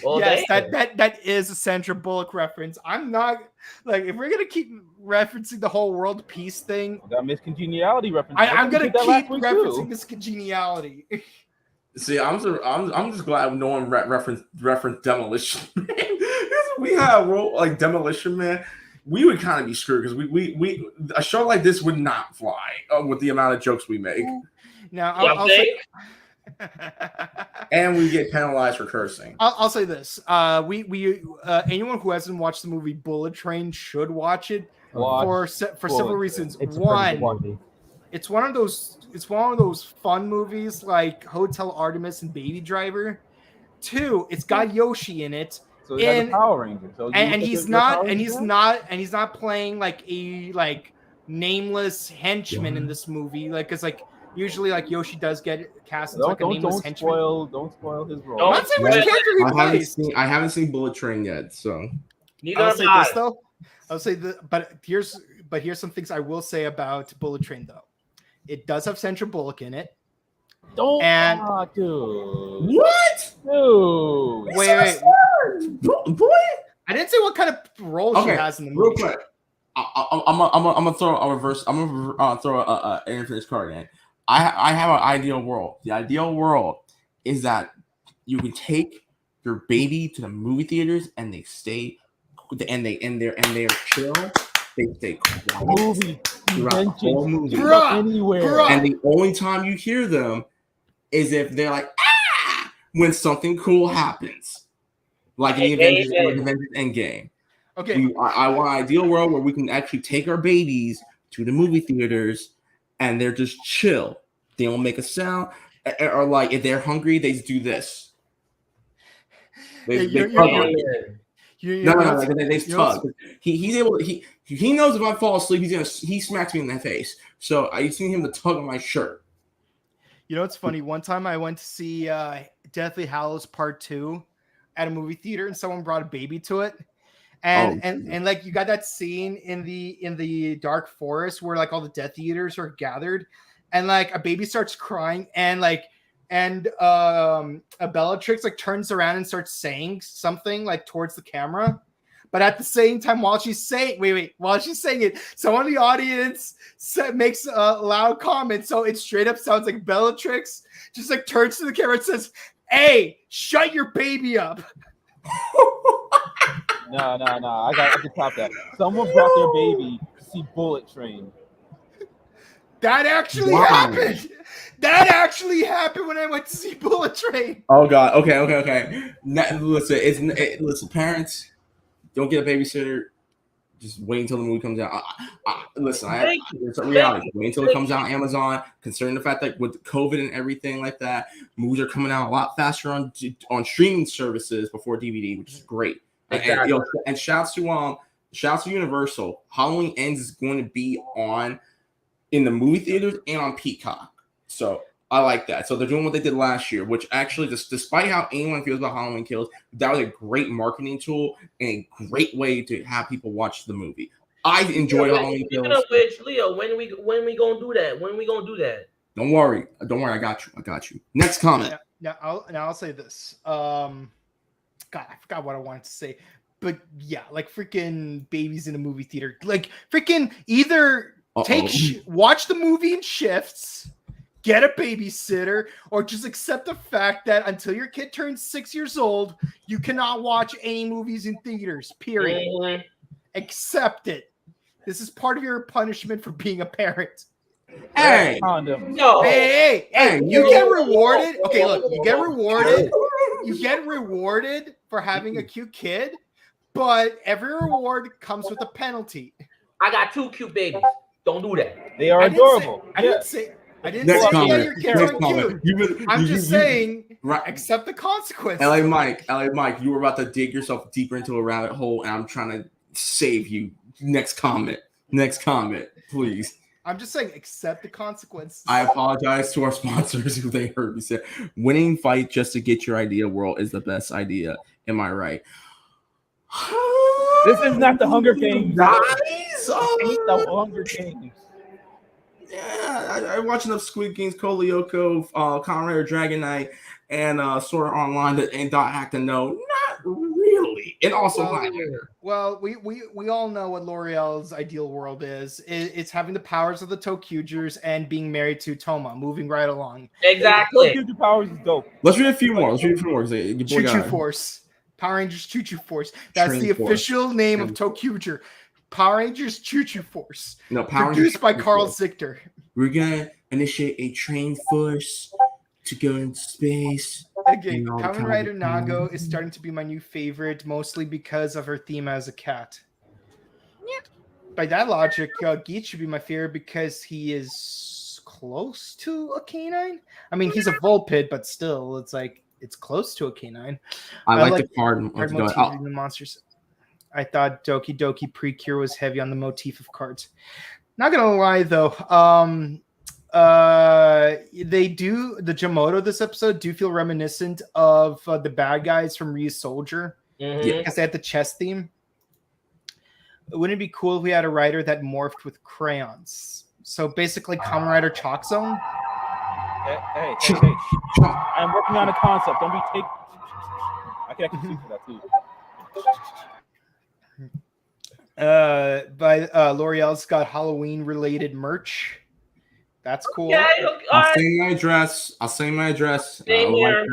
B: Well,
D: yes, that is a Sandra Bullock reference. I'm not like if we're gonna keep referencing the whole world peace thing.
E: That Miss Congeniality reference.
D: I'm gonna keep referencing Miss Congeniality.
A: See, I'm just glad no one referenced Demolition Man. We had like Demolition Man, we would kind of be screwed because we a show like this would not fly with the amount of jokes we make.
D: Now I'll say.
A: And we get penalized for cursing.
D: I'll say this: we anyone who hasn't watched the movie Bullet Train should watch it for several reasons. One, it's one of those fun movies like Hotel Artemis and Baby Driver. Two, it's got Yoshi in it.
E: So he has a Power Ranger. So
D: and he's not playing like a nameless henchman in this movie. Like, cause like usually like Yoshi does get cast as like a nameless henchman.
E: Don't spoil his role.
D: I'm not saying which character he plays.
A: I haven't seen Bullet Train yet, so.
D: I'll say this though. I'll say but here's some things I will say about Bullet Train though. It does have Sandra Bullock in it.
E: Dude.
A: What?
E: Dude.
D: Wait.
A: Boy.
D: I didn't say what kind of role she has in the movie.
A: Real quick. I'm gonna throw a reverse. I'm gonna throw an infinite card in. I have an ideal world. The ideal world is that you can take your baby to the movie theaters and they stay and they're chill. They stay quiet throughout the whole movie.
E: Anywhere.
A: And the only time you hear them is if they're like when something cool happens, like in the Avengers Endgame.
D: Okay.
A: I want an ideal world where we can actually take our babies to the movie theaters and they're just chill. They don't make a sound. Or like if they're hungry, they just do this. They tug. No, they tug. He's able. He knows if I fall asleep, he smacks me in the face. So I seen him to tug on my shirt.
D: You know, it's funny. One time I went to see Deathly Hallows Part 2 at a movie theater, and someone brought a baby to it. And like you got that scene in the dark forest where like all the Death Eaters are gathered, and like a baby starts crying, and a Bellatrix like turns around and starts saying something like towards the camera, but at the same time while she's saying it, someone in the audience makes a loud comment, so it straight up sounds like Bellatrix just like turns to the camera and says, "Hey, shut your baby up."
E: No. I can top that. Someone brought their baby to see Bullet Train.
D: That actually happened. That actually happened when I went to see Bullet Train.
A: Oh God. Okay. Listen, parents, don't get a babysitter. Just wait until the movie comes out. It's a reality. Wait until it comes out on Amazon. Considering the fact that with COVID and everything like that, movies are coming out a lot faster on streaming services before DVD, which is great. Exactly. And shouts to Universal. Halloween Ends is going to be on in the movie theaters and on Peacock. So I like that. So they're doing what they did last year, which actually, despite how anyone feels about Halloween Kills, that was a great marketing tool and a great way to have people watch the movie. I enjoyed Halloween Kills.
B: Speaking of which, Leo, when we gonna do that? When we gonna do that?
A: Don't worry. I got you. Next comment.
D: Now I'll say this. God, I forgot what I wanted to say. But yeah, like freaking babies in a movie theater. Like freaking either watch the movie in shifts, get a babysitter, or just accept the fact that until your kid turns 6 years old, you cannot watch any movies in theaters. Period. Mm-hmm. Accept it. This is part of your punishment for being a parent.
A: Hey,
B: no.
D: Hey, you get rewarded. Okay, look, you get rewarded. You get rewarded for having a cute kid, but every reward comes with a penalty.
B: I got 2 cute babies. Don't do that.
E: They are adorable.
D: I didn't say your kids aren't cute. I'm just saying, accept the consequence.
A: LA Mike, you were about to dig yourself deeper into a rabbit hole, and I'm trying to save you. Next comment, please.
D: I'm just saying, accept the consequences.
A: I apologize to our sponsors who they heard me say, winning fight just to get your idea world is the best idea. Am I right?
E: This is not the Hunger Games.
A: Guys,
E: ain't the Hunger Games.
A: Yeah, I watched enough Squid Games, Kolyoko, Kamen Rider Dragon Knight, and Sword Art Online and Dot Hack to know, not really. And also
D: well, we all know what L'Oreal's ideal world is. It's having the powers of the Tokugers and being married to Toma, moving right along.
B: Exactly.
E: Tokuger powers is dope.
A: Let's read a few more. Choo
D: Choo Force. Power Rangers Choo Choo Force. That's the official name of Tokuger. Power Rangers Choo Choo Force.
A: No,
D: produced by Carl Zichter.
A: We're gonna initiate a train force to go into space.
D: Again, Kamen Rider Nago is starting to be my new favorite, mostly because of her theme as a cat. Yeah. By that logic, Geats should be my favorite because he is close to a canine. I mean, he's a Vulpid, but still, it's close to a canine.
A: I like the card
D: motif in the monsters. I thought Doki Doki Precure was heavy on the motif of cards. Not gonna lie though, they do the Jamoto this episode do feel reminiscent of the bad guys from Ryu Soldier because they had the chess theme. Wouldn't it be cool if we had a writer that morphed with crayons? So basically, Kamen Rider Chalk Zone.
E: Hey. I'm working on a concept. Don't be take. I can actually see for that too.
D: By L'Oreal's got Halloween related merch. That's cool.
B: Yeah,
A: I'll send my address.
B: Same here.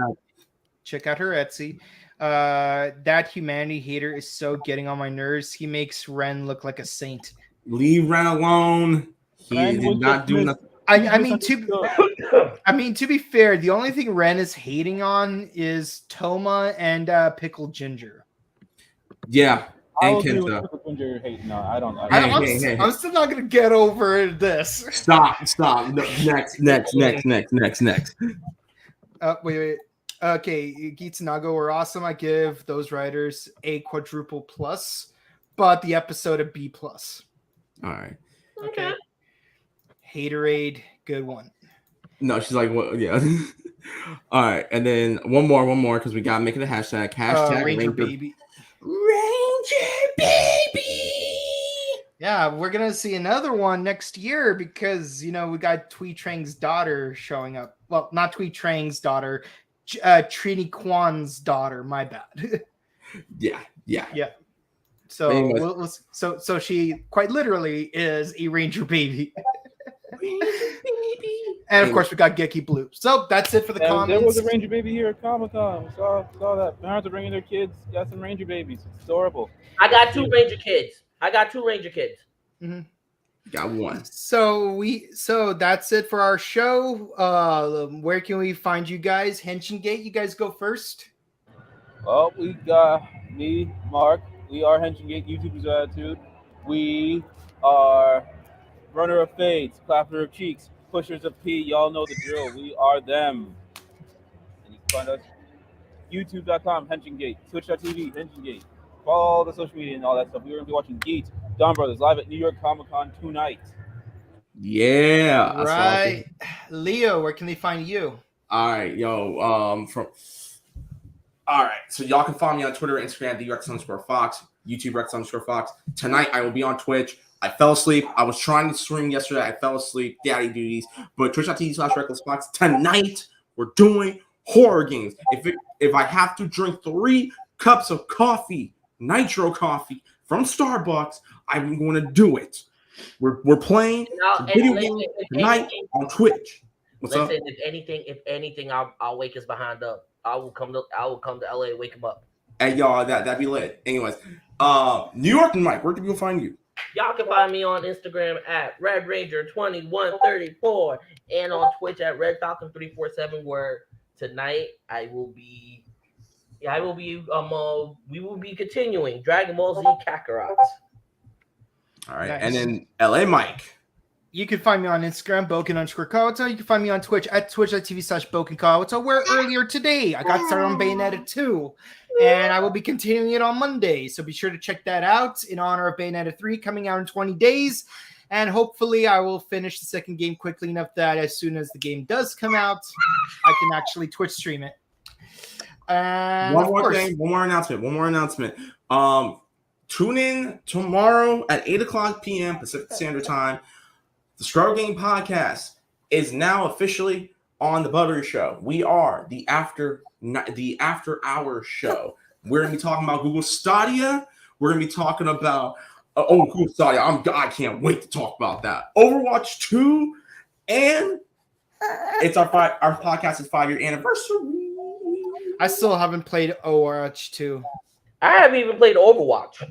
D: Check out her Etsy. That humanity hater is so getting on my nerves. He makes Ren look like a saint.
A: Leave Ren alone. He did not do nothing.
D: I mean, to be fair, the only thing Ren is hating on is Toma and Pickled Ginger.
A: Yeah. And
E: Kenta. No, I don't know.
D: I'm still not gonna get over this.
A: Stop. No, next.
D: Wait. Okay, Geats and Nago were awesome. I give those writers a quadruple plus, but the episode a B plus.
A: All right.
D: Okay. Haterade, good one.
A: No, she's like, what? Yeah. All right, and then one more because we gotta make it a hashtag. Hashtag
D: Ranger Baby.
A: Ranger Baby.
D: Yeah, we're gonna see another one next year because we got Twee Trang's daughter showing up. Well, not Twee Trang's daughter, Trini Kwan's daughter. My bad.
A: Yeah.
D: So so she quite literally is a Ranger Baby. And of course we got Geki Blue. So that's it for the comments.
E: There was a Ranger Baby here at Comic-Con. We saw that. Parents are bringing their kids. Got some Ranger Babies. It's adorable.
B: I got 2 Ranger kids.
D: Mm-hmm.
A: Got one.
D: So that's it for our show. Where can we find you guys? Henshin Gate, you guys go first.
E: Well, we got me, Mark. We are Henshin Gate, YouTuber's Attitude. We are Runner of Fades, Clapper of Cheeks, Pushers of P. Y'all know the drill. We are them. And you can find us youtube.com, Henshin Gate, twitch.tv, Henshin Gate. Follow all the social media and all that stuff. We're going to be watching Geats, Dawn Brothers live at New York Comic Con tonight.
A: Yeah. That's
D: Right. Leo, where can they find you?
A: All right, yo. All right, so y'all can follow me on Twitter, Instagram, @Rex_Fox, YouTube Rex_Fox. Tonight I will be on Twitch. I fell asleep. I was trying to stream yesterday. I fell asleep. Daddy duties. But Twitch.tv/RecklessFox. Tonight we're doing horror games. If I have to drink 3 cups of coffee, nitro coffee from Starbucks, I'm going to do it. We're playing video games tonight on Twitch. What's up?
B: Listen, if anything, I'll wake his behind up. I will come to LA to wake him up.
A: Hey y'all, that'd be lit. Anyways, New York and Mike, where can people find you?
B: Y'all can find me on Instagram at RedRanger2134 and on Twitch at RedFalcon347. Where tonight we will be continuing Dragon Ball Z Kakarot.
A: All right,
D: Nice.
A: and then LA Mike.
D: You can find me on Instagram, Boken_Kawata. You can find me on Twitch at twitch.tv/BokenKawata, where earlier today I got started on Bayonetta 2, and I will be continuing it on Monday. So be sure to check that out in honor of Bayonetta 3 coming out in 20 days. And hopefully I will finish the second game quickly enough that as soon as the game does come out, I can actually Twitch stream it.
A: One more announcement. Tune in tomorrow at 8:00 p.m. Pacific Standard Time. The Struggle Game Podcast is now officially on the Buttery Show. We are the after hour show. We're gonna be talking about Google Stadia. We're gonna be talking about Google Stadia. I can't wait to talk about that. Overwatch 2, and it's our podcast is 5-year anniversary.
D: I still haven't played Overwatch 2.
B: I haven't even played Overwatch.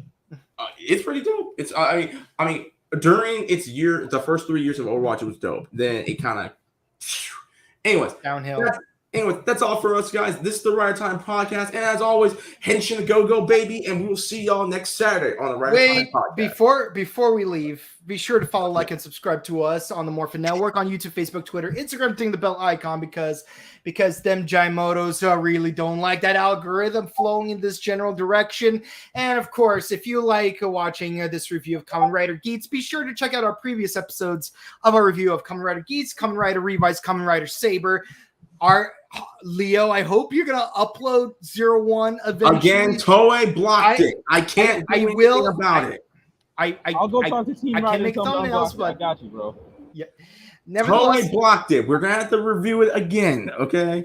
A: It's pretty dope. It's I mean. During its year, the first 3 years of Overwatch, it was dope. Then it kind of, anyways,
D: Downhill.
A: That's all for us, guys. This is the Rider Time Podcast, and as always, Henshin go baby, and we will see y'all next Saturday on the Rider Time Podcast.
D: Before we leave, be sure to follow, like, and subscribe to us on the Morphin Network on YouTube, Facebook, Twitter, Instagram. Ding the bell icon because them Jaimotos really don't like that algorithm flowing in this general direction. And of course, if you like watching this review of Kamen Rider Geats, be sure to check out our previous episodes of our review of Kamen Rider Geats, Kamen Rider Revised, Kamen Rider Saber. Leo, I hope you're gonna upload 01 eventually.
A: Again, Toei blocked it. I can't do anything about it.
E: I'll go talk to TimeRider.
D: I can make thumbnails, but
E: I got you, bro.
D: Yeah.
A: Toei blocked it. We're gonna have to review it again. Okay.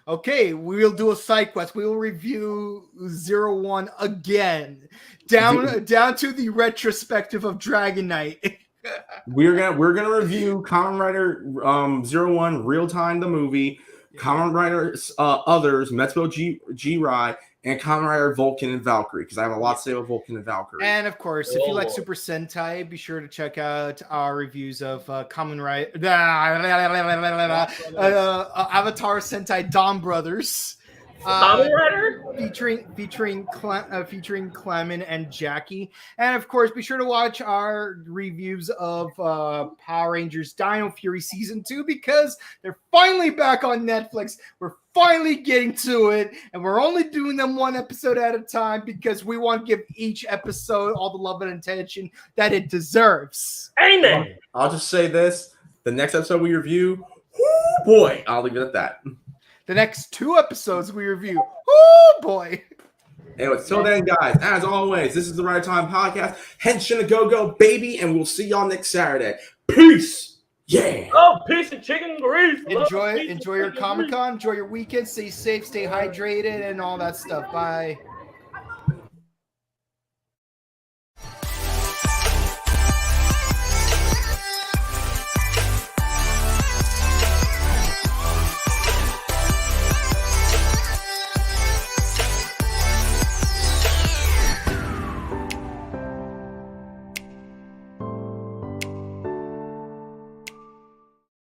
D: Okay. We will do a side quest. We will review 01 again, down to the retrospective of Dragon Knight.
A: We're gonna review Kamen Rider 01 Real Time the movie, Kamen Rider Others, Metsubo G-Rai, and Kamen Rider Vulcan and Valkyrie, because I have a lot to say about Vulcan and Valkyrie.
D: And of course, if you like Super Sentai, be sure to check out our reviews of Kamen Rider Avatar Sentai Dawn Brothers. Featuring Clement and Jackie. And of course, be sure to watch our reviews of Power Rangers Dino Fury Season 2, because they're finally back on Netflix. We're finally getting to it, and we're only doing them one episode at a time because we want to give each episode all the love and attention that it deserves.
B: Amen.
A: I'll just say this: the next episode we review, boy, I'll leave it at that.
D: The next 2 episodes we review, oh boy.
A: Anyway, till then, guys, as always, this is the Rider Time Podcast. Henshin a go baby, and we'll see y'all next Saturday. Peace. Yeah.
B: Oh, piece of chicken grease.
D: Enjoy your Comic-Con. Enjoy your weekend. Stay safe, stay hydrated, and all that stuff. Bye.